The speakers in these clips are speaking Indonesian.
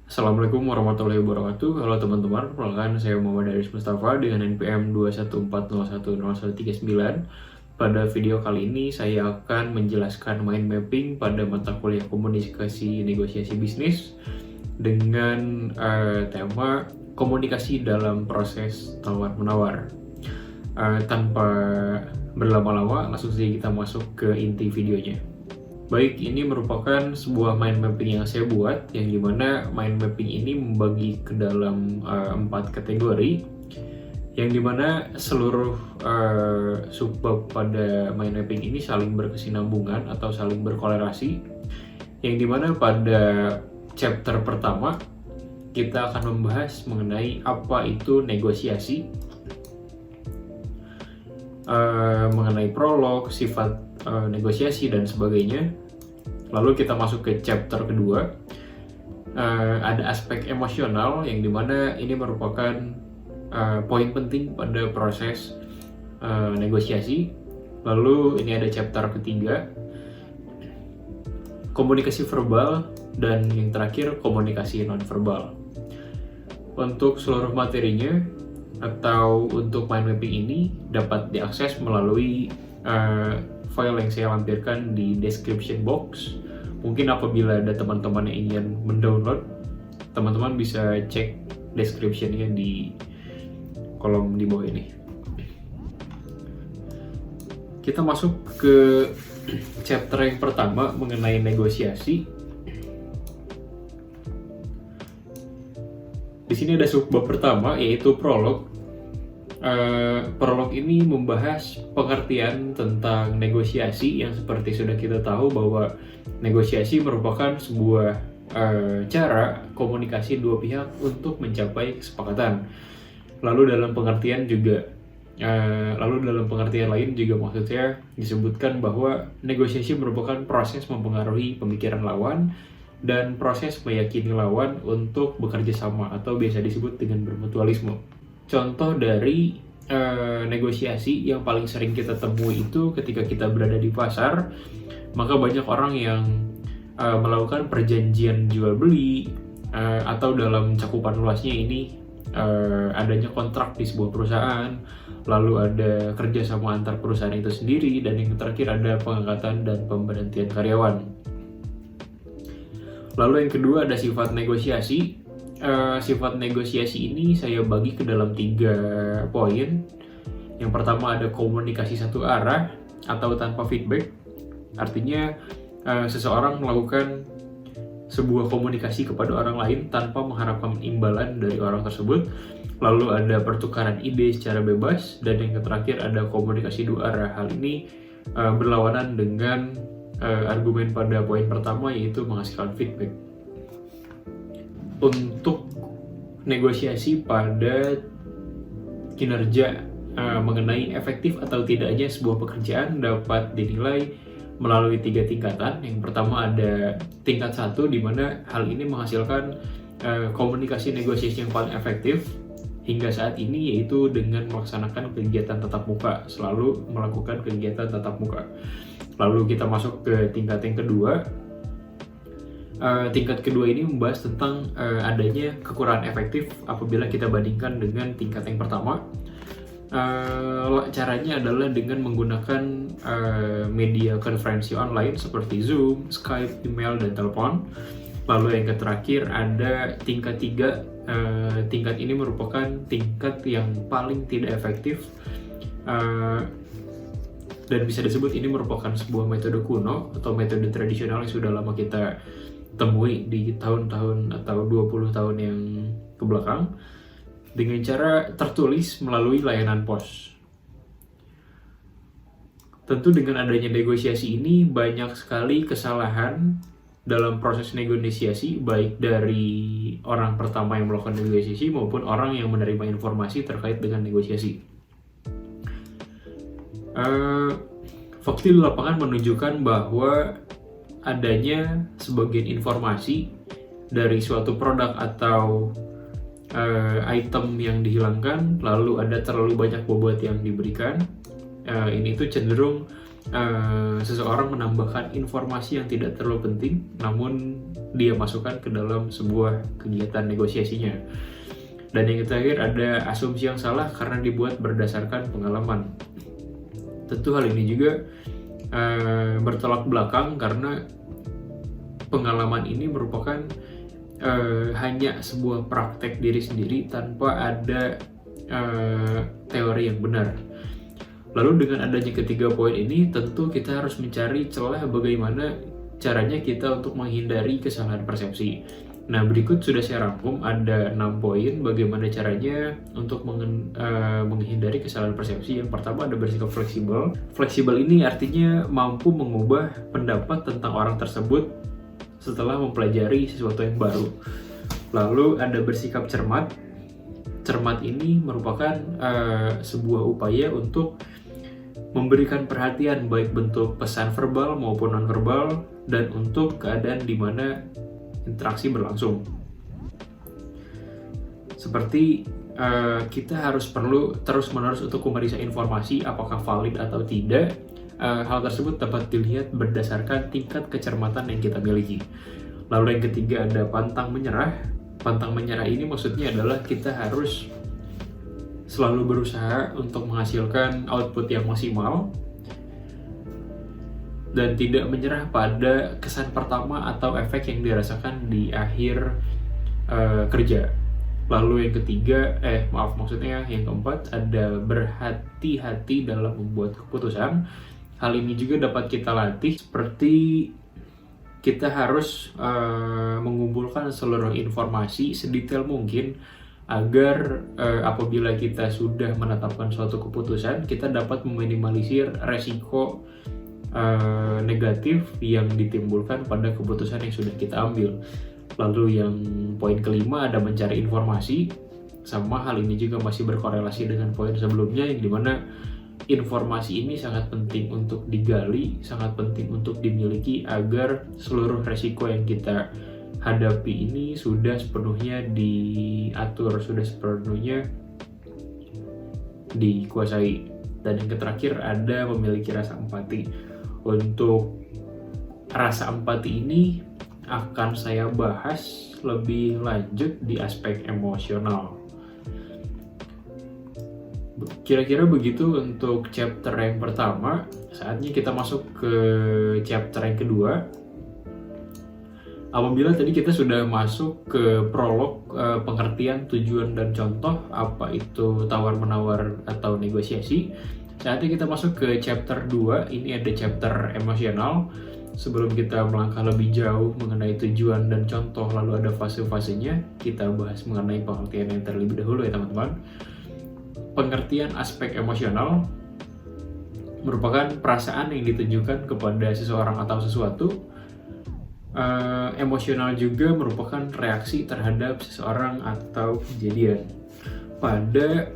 Assalamualaikum warahmatullahi wabarakatuh. Halo teman-teman, perkenalkan saya Muhammad Aris Mustafa dengan NPM 214011139. Pada video kali ini saya akan menjelaskan mind mapping pada mata kuliah komunikasi negosiasi bisnis dengan tema komunikasi dalam proses tawar-menawar. Tanpa berlama-lama, langsung saja kita masuk ke inti videonya. Baik, ini merupakan sebuah mind mapping yang saya buat, yang dimana mind mapping ini membagi ke dalam 4 kategori, yang dimana seluruh subbab pada mind mapping ini saling berkesinambungan atau saling berkolerasi, yang dimana pada chapter pertama kita akan membahas mengenai apa itu negosiasi, mengenai prolog, sifat negosiasi dan sebagainya. Lalu kita masuk ke chapter kedua, ada aspek emosional yang dimana ini merupakan poin penting pada proses negosiasi. Lalu ini ada chapter ketiga, komunikasi verbal, dan yang terakhir komunikasi nonverbal. Untuk seluruh materinya atau untuk mind mapping ini dapat diakses melalui file yang saya lampirkan di description box. Mungkin apabila ada teman-teman yang ingin mendownload, teman-teman bisa cek description-nya di kolom di bawah ini. Kita masuk ke chapter yang pertama mengenai negosiasi. Di sini ada subbab pertama yaitu prolog. Prolog ini membahas pengertian tentang negosiasi, yang seperti sudah kita tahu bahwa negosiasi merupakan sebuah cara komunikasi dua pihak untuk mencapai kesepakatan. Lalu dalam pengertian lain juga maksudnya disebutkan bahwa negosiasi merupakan proses mempengaruhi pemikiran lawan dan proses meyakini lawan untuk bekerja sama atau biasa disebut dengan bermutualisme. Contoh dari negosiasi yang paling sering kita temui itu ketika kita berada di pasar, maka banyak orang yang melakukan perjanjian jual beli, atau dalam cakupan luasnya ini adanya kontrak di sebuah perusahaan, lalu ada kerjasama antar perusahaan itu sendiri, dan yang terakhir ada pengangkatan dan pemberhentian karyawan. Lalu yang kedua ada sifat negosiasi. Sifat negosiasi ini saya bagi ke dalam 3 poin. Yang pertama ada komunikasi satu arah atau tanpa feedback. Artinya seseorang melakukan sebuah komunikasi kepada orang lain tanpa mengharapkan imbalan dari orang tersebut. Lalu ada pertukaran ide secara bebas, dan yang terakhir ada komunikasi dua arah. Hal ini berlawanan dengan argumen pada poin pertama, yaitu menghasilkan feedback. Untuk negosiasi pada kinerja mengenai efektif atau tidaknya sebuah pekerjaan dapat dinilai melalui 3 tingkatan. Yang pertama ada tingkat 1, di mana hal ini menghasilkan komunikasi negosiasi yang paling efektif hingga saat ini, yaitu dengan melaksanakan kegiatan tatap muka, selalu melakukan kegiatan tatap muka. Lalu kita masuk ke tingkat yang kedua. Tingkat kedua ini membahas tentang adanya kekurangan efektif apabila kita bandingkan dengan tingkat yang pertama. Caranya adalah dengan menggunakan media konferensi online seperti Zoom, Skype, email, dan telepon. Lalu yang terakhir ada tingkat 3. Tingkat ini merupakan tingkat yang paling tidak efektif, dan bisa disebut ini merupakan sebuah metode kuno atau metode tradisional yang sudah lama kita temui di tahun-tahun atau 20 tahun yang kebelakang, dengan cara tertulis melalui layanan pos. Tentu dengan adanya negosiasi ini banyak sekali kesalahan dalam proses negosiasi, baik dari orang pertama yang melakukan negosiasi maupun orang yang menerima informasi terkait dengan negosiasi. Fakta di lapangan menunjukkan bahwa adanya sebagian informasi dari suatu produk atau item yang dihilangkan, lalu ada terlalu banyak bobot yang diberikan. Ini tuh cenderung seseorang menambahkan informasi yang tidak terlalu penting, namun dia masukkan ke dalam sebuah kegiatan negosiasinya. Dan yang terakhir ada asumsi yang salah karena dibuat berdasarkan pengalaman. Tentu hal ini juga bertolak belakang karena pengalaman ini merupakan hanya sebuah praktek diri sendiri tanpa ada teori yang benar. Lalu dengan adanya ketiga poin ini, tentu kita harus mencari celah bagaimana caranya kita untuk menghindari kesalahan persepsi. Nah, berikut sudah saya rangkum ada 6 poin bagaimana caranya untuk menghindari kesalahan persepsi. Yang pertama ada bersikap fleksibel. Fleksibel ini artinya mampu mengubah pendapat tentang orang tersebut setelah mempelajari sesuatu yang baru. Lalu ada bersikap cermat. Cermat ini merupakan sebuah upaya untuk memberikan perhatian baik bentuk pesan verbal maupun non-verbal dan untuk keadaan di mana interaksi berlangsung. Seperti kita harus perlu terus-menerus untuk memeriksa informasi apakah valid atau tidak. Hal tersebut dapat dilihat berdasarkan tingkat kecermatan yang kita miliki. Lalu yang ketiga ada pantang menyerah. Pantang menyerah ini maksudnya adalah kita harus selalu berusaha untuk menghasilkan output yang maksimal dan tidak menyerah pada kesan pertama atau efek yang dirasakan di akhir kerja. Lalu yang ketiga, yang keempat ada berhati-hati dalam membuat keputusan. Hal ini juga dapat kita latih, seperti kita harus mengumpulkan seluruh informasi sedetail mungkin agar apabila kita sudah menetapkan suatu keputusan, kita dapat meminimalisir resiko negatif yang ditimbulkan pada keputusan yang sudah kita ambil. Lalu yang poin kelima ada mencari informasi. Sama hal ini juga masih berkorelasi dengan poin sebelumnya, yang dimana informasi ini sangat penting untuk digali, sangat penting untuk dimiliki agar seluruh resiko yang kita hadapi ini sudah sepenuhnya diatur, sudah sepenuhnya dikuasai. Dan yang terakhir ada memiliki rasa empati. Untuk rasa empati ini akan saya bahas lebih lanjut di aspek emosional. Kira-kira begitu untuk chapter yang pertama. Saatnya kita masuk ke chapter yang kedua. Apabila tadi kita sudah masuk ke prolog pengertian, tujuan, dan contoh apa itu tawar-menawar atau negosiasi, saatnya kita masuk ke chapter 2. Ini ada chapter emosional. Sebelum kita melangkah lebih jauh mengenai tujuan dan contoh, lalu ada fase-fasenya, kita bahas mengenai pengertian yang terlebih dahulu ya teman-teman. Pengertian aspek emosional merupakan perasaan yang ditujukan kepada seseorang atau sesuatu. Emosional juga merupakan reaksi terhadap seseorang atau kejadian. Pada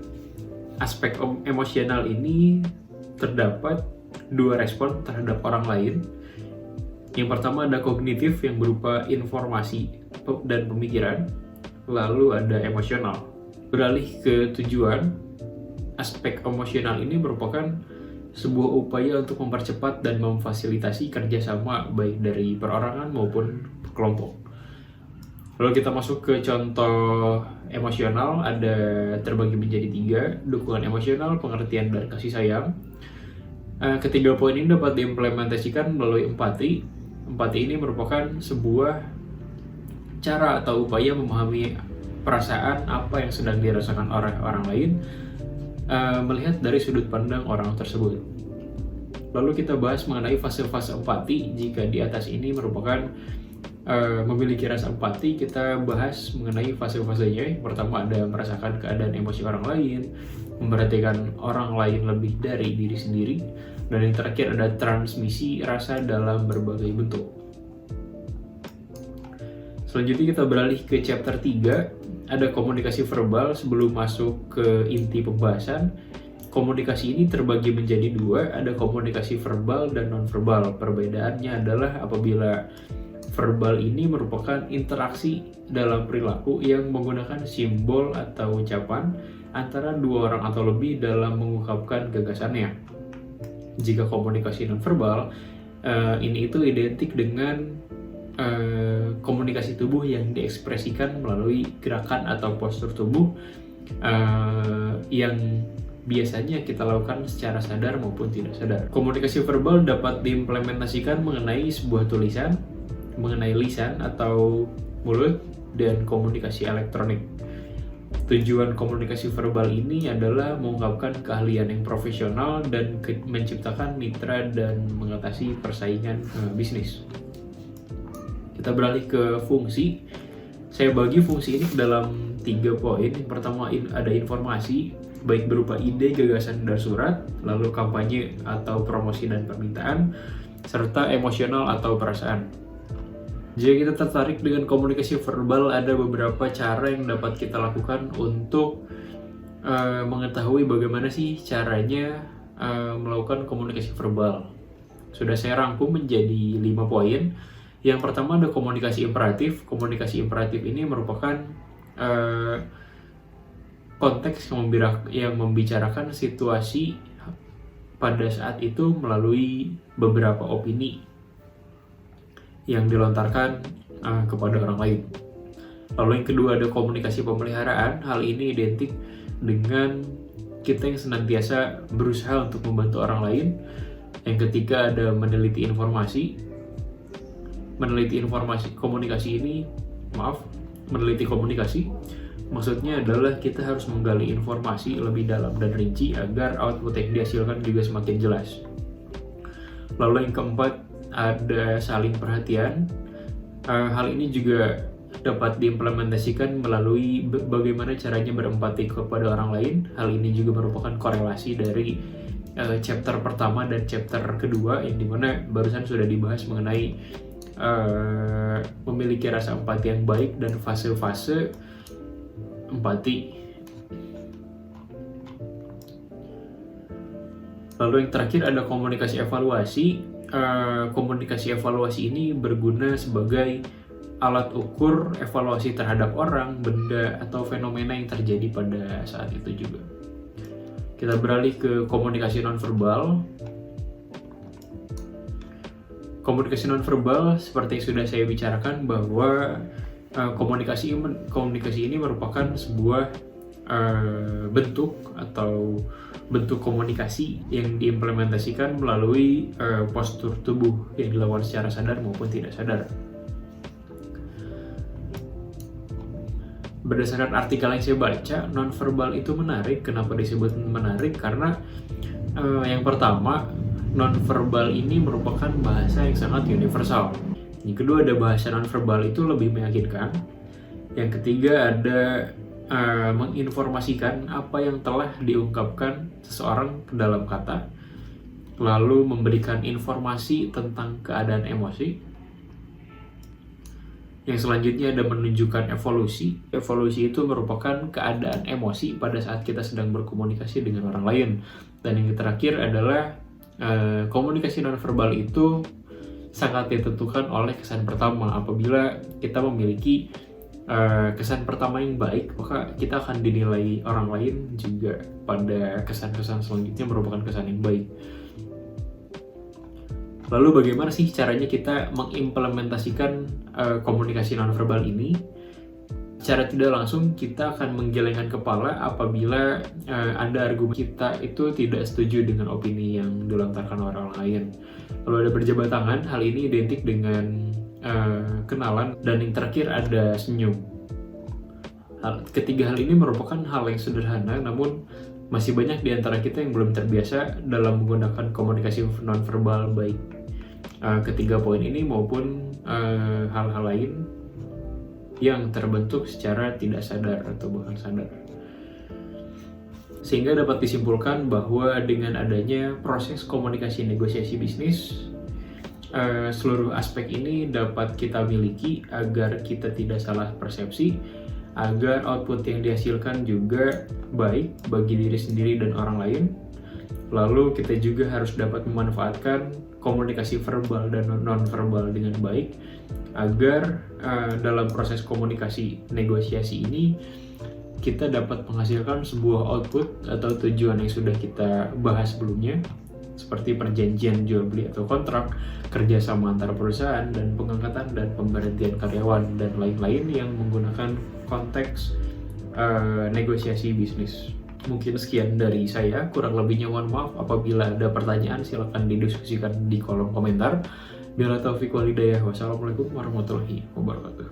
aspek emosional ini terdapat dua respon terhadap orang lain. Yang pertama ada kognitif yang berupa informasi dan pemikiran. Lalu ada emosional. Beralih ke tujuan, aspek emosional ini merupakan sebuah upaya untuk mempercepat dan memfasilitasi kerjasama baik dari perorangan maupun kelompok. Lalu kita masuk ke contoh emosional, ada terbagi menjadi 3, dukungan emosional, pengertian, dan kasih sayang. Ketiga poin ini dapat diimplementasikan melalui empati. Empati ini merupakan sebuah cara atau upaya memahami perasaan apa yang sedang dirasakan oleh orang lain, melihat dari sudut pandang orang tersebut. Lalu kita bahas mengenai fase-fase empati. Jika di atas ini merupakan memiliki rasa empati, kita bahas mengenai fase-fasenya. Yang pertama ada merasakan keadaan emosi orang lain, memperhatikan orang lain lebih dari diri sendiri, dan yang terakhir ada transmisi rasa dalam berbagai bentuk. Selanjutnya kita beralih ke chapter 3. Ada komunikasi verbal. Sebelum masuk ke inti pembahasan, komunikasi ini terbagi menjadi 2, ada komunikasi verbal dan non-verbal. Perbedaannya adalah apabila verbal ini merupakan interaksi dalam perilaku yang menggunakan simbol atau ucapan antara dua orang atau lebih dalam mengungkapkan gagasannya. Jika komunikasi nonverbal, ini itu identik dengan komunikasi tubuh yang diekspresikan melalui gerakan atau postur tubuh yang biasanya kita lakukan secara sadar maupun tidak sadar. Komunikasi verbal dapat diimplementasikan mengenai sebuah tulisan, mengenai lisan atau mulut, dan komunikasi elektronik. Tujuan komunikasi verbal ini adalah mengungkapkan keahlian yang profesional dan menciptakan mitra dan mengatasi persaingan bisnis. Kita beralih ke fungsi. Saya bagi fungsi ini ke dalam 3 poin. Yang pertama ada informasi, baik berupa ide, gagasan, dan surat, lalu kampanye atau promosi dan permintaan, serta emosional atau perasaan. Jika kita tertarik dengan komunikasi verbal, ada beberapa cara yang dapat kita lakukan untuk mengetahui bagaimana sih caranya melakukan komunikasi verbal. Sudah saya rangkum menjadi 5 poin. Yang pertama ada komunikasi imperatif. Komunikasi imperatif ini merupakan konteks yang membicarakan situasi pada saat itu melalui beberapa opini yang dilontarkan kepada orang lain. Lalu yang kedua ada komunikasi pemeliharaan. Hal ini identik dengan kita yang senantiasa berusaha untuk membantu orang lain. Yang ketiga ada meneliti informasi. Meneliti komunikasi maksudnya adalah kita harus menggali informasi lebih dalam dan rinci agar output yang dihasilkan juga semakin jelas. Lalu yang keempat ada saling perhatian. Hal ini juga dapat diimplementasikan melalui bagaimana caranya berempati kepada orang lain. Hal ini juga merupakan korelasi dari chapter pertama dan chapter kedua, yang dimana barusan sudah dibahas mengenai memiliki rasa empati yang baik dan fase-fase empati. Lalu yang terakhir ada komunikasi evaluasi. Komunikasi evaluasi ini berguna sebagai alat ukur evaluasi terhadap orang, benda, atau fenomena yang terjadi pada saat itu juga. Kita beralih ke komunikasi nonverbal. Komunikasi nonverbal seperti yang sudah saya bicarakan bahwa komunikasi ini merupakan sebuah bentuk atau bentuk komunikasi yang diimplementasikan melalui postur tubuh yang dilakukan secara sadar maupun tidak sadar. Berdasarkan artikel yang saya baca, nonverbal itu menarik. Kenapa disebut menarik? Karena yang pertama, nonverbal ini merupakan bahasa yang sangat universal. Yang kedua ada bahasa nonverbal itu lebih meyakinkan. Yang ketiga ada menginformasikan apa yang telah diungkapkan seseorang ke dalam kata, lalu memberikan informasi tentang keadaan emosi. Yang selanjutnya ada menunjukkan evolusi. Evolusi itu merupakan keadaan emosi pada saat kita sedang berkomunikasi dengan orang lain. Dan yang terakhir adalah komunikasi nonverbal itu sangat ditentukan oleh kesan pertama. Apabila kita memiliki kesan pertama yang baik, maka kita akan dinilai orang lain juga pada kesan-kesan selanjutnya merupakan kesan yang baik. Lalu bagaimana sih caranya kita mengimplementasikan komunikasi nonverbal ini? Secara tidak langsung kita akan menggelengkan kepala apabila ada argumen kita itu tidak setuju dengan opini yang dilontarkan orang lain. Lalu ada berjabat tangan. Hal ini identik dengan kenalan. Dan yang terakhir ada senyum. Ketiga hal ini merupakan hal yang sederhana, namun masih banyak di antara kita yang belum terbiasa dalam menggunakan komunikasi nonverbal, baik ketiga poin ini maupun hal-hal lain yang terbentuk secara tidak sadar atau bahkan sadar. Sehingga dapat disimpulkan bahwa dengan adanya proses komunikasi negosiasi bisnis, seluruh aspek ini dapat kita miliki agar kita tidak salah persepsi, agar output yang dihasilkan juga baik bagi diri sendiri dan orang lain. Lalu kita juga harus dapat memanfaatkan komunikasi verbal dan non-verbal dengan baik agar dalam proses komunikasi negosiasi ini kita dapat menghasilkan sebuah output atau tujuan yang sudah kita bahas sebelumnya, seperti perjanjian jual beli atau kontrak, kerjasama antar perusahaan, dan pengangkatan dan pemberhentian karyawan, dan lain-lain yang menggunakan konteks negosiasi bisnis. Mungkin sekian dari saya, kurang lebihnya mohon maaf. Apabila ada pertanyaan silahkan didiskusikan di kolom komentar. Bila taufik walhidayah, wassalamualaikum warahmatullahi wabarakatuh.